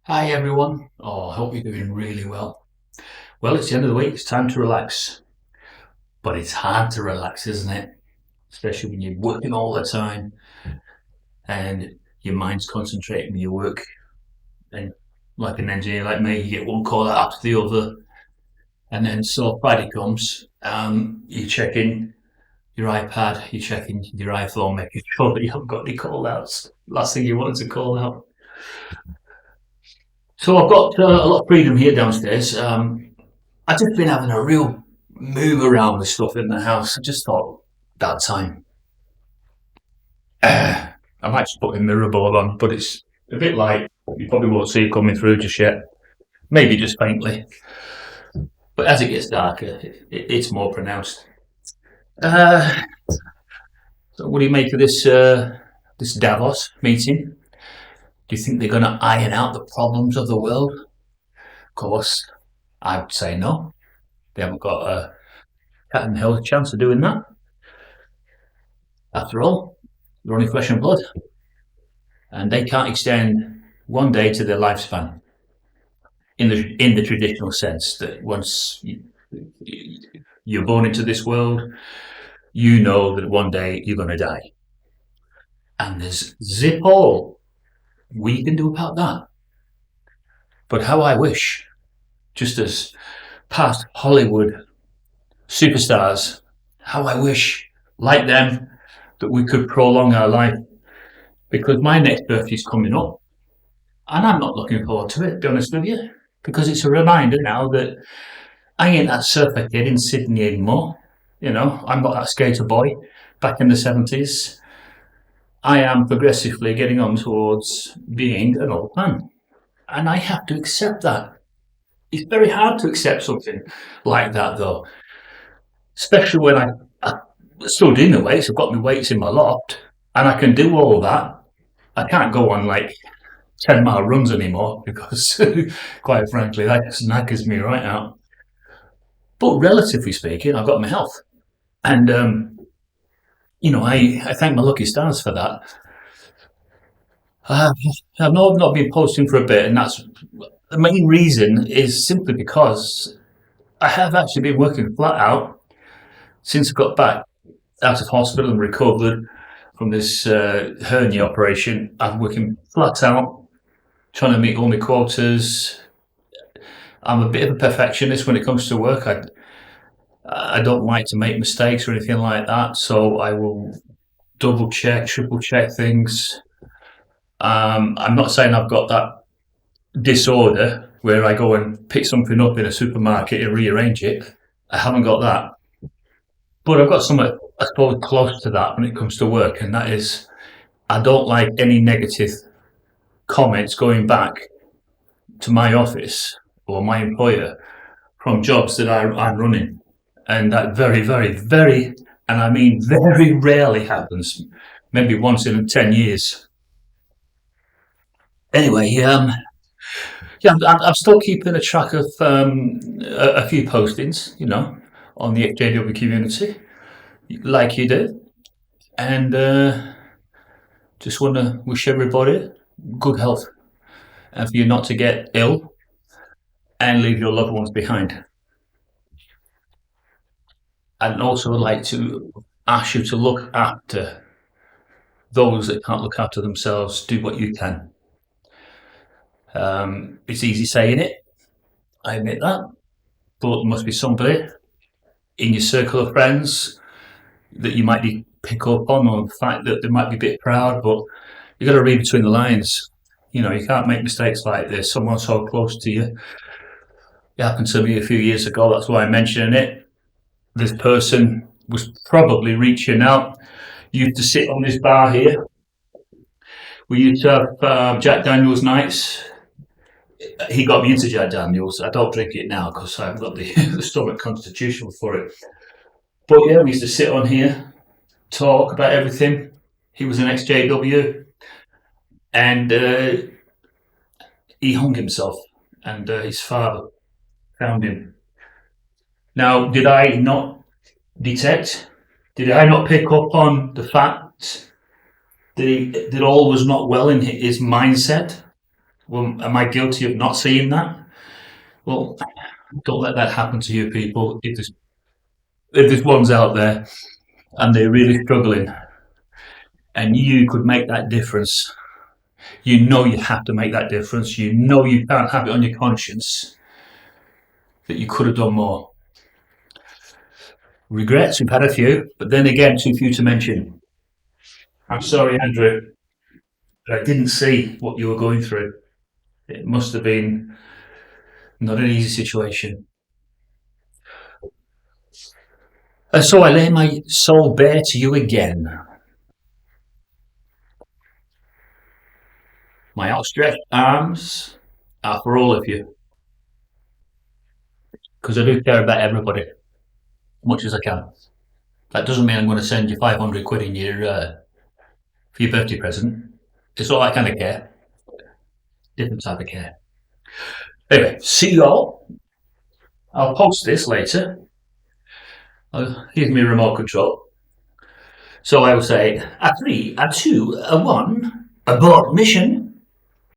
Hi everyone. I hope you're doing really well. Well, it's the end of the week, it's time to relax. But it's hard to relax, isn't it? Especially when you're working all the time and your mind's concentrating on your work. And like an engineer like me, you get one call after the other. And then so Friday comes, you're checking your iPad, you're checking your iPhone, making sure that you haven't got any call outs. Last thing you want is a call out. So I've got a lot of freedom here downstairs. I've just been having a real move around with stuff in the house. I just thought that time. I might just put the mirror ball on, but it's a bit light. You probably won't see it coming through just yet. Maybe just faintly. But as it gets darker, it's more pronounced. Uh, so what do you make of this Davos meeting? Do you think they're going to iron out the problems of the world? Of course, I'd say no. They haven't got a cat in hell chance of doing that. After all, they're only flesh and blood, and they can't extend one day to their lifespan in the traditional sense that once you're born into this world, you know that one day you're going to die, and there's zip all we can do about that. But how I wish, just as past Hollywood superstars, how I wish, like them, that we could prolong our life. Because my next birthday's coming up, and I'm not looking forward to it, to be honest with you, because it's a reminder now that I ain't that surfer kid in Sydney anymore. I'm not that skater boy back in the 70s. I am progressively getting on towards being an old man. And I have to accept that. It's very hard to accept something like that, though, especially when I'm still doing the weights. I've got my weights in my loft, and I can do all that. I can't go on like 10-mile runs anymore because, quite frankly, that knackers me right out. But relatively speaking, I've got my health. And, I thank my lucky stars for that. Uh, I've not been posting for a bit, and that's the main reason is simply because I have actually been working flat out since I got back out of hospital and recovered from this hernia operation. I'm working flat out, trying to meet all my quotas. I'm a bit of a perfectionist when it comes to work. I don't like to make mistakes or anything like that, so I will double check, triple check things. I'm not saying I've got that disorder where I go and pick something up in a supermarket and rearrange it. I haven't got that, but I've got something I suppose close to that when it comes to work, and that is I don't like any negative comments going back to my office or my employer from jobs that I'm running. And that very, very, very, and I mean very rarely happens. Maybe once in 10 years. Anyway, yeah, I'm still keeping a track of a few postings, on the JW community, like you do. And just want to wish everybody good health and for you not to get ill and leave your loved ones behind. I'd also like to ask you to look after those that can't look after themselves. Do what you can. It's easy saying it, I admit that, but there must be somebody in your circle of friends that you might pick up on the fact that they might be a bit proud, but you've got to read between the lines. You can't make mistakes like this. Someone so close to you. It happened to me a few years ago. That's why I'm mentioning it. This person was probably reaching out. Used to sit on this bar here. We used to have Jack Daniels nights. He got me into Jack Daniels. I don't drink it now because I've got the stomach constitution for it. But yeah, we used to sit on here, talk about everything. He was an ex-JW, and he hung himself, and his father found him. Now, did I not detect? Did I not pick up on the fact that all was not well in his mindset? Well, am I guilty of not seeing that? Well, don't let that happen to you people. If there's ones out there and they're really struggling and you could make that difference, you know you have to make that difference. You know you can't have it on your conscience that you could have done more. Regrets, we've had a few, but then again, too few to mention. I'm sorry, Andrew, but I didn't see what you were going through. It must have been not an easy situation. And so I lay my soul bare to you again. My outstretched arms are for all of you, because I do care about everybody as much as I can. That doesn't mean I'm going to send you 500 quid in for your birthday present. It's all that kind of care. Different type of care. Anyway, see you all. I'll post this later. Here's my remote control. So I will say a 3, a 2, a 1, abort mission.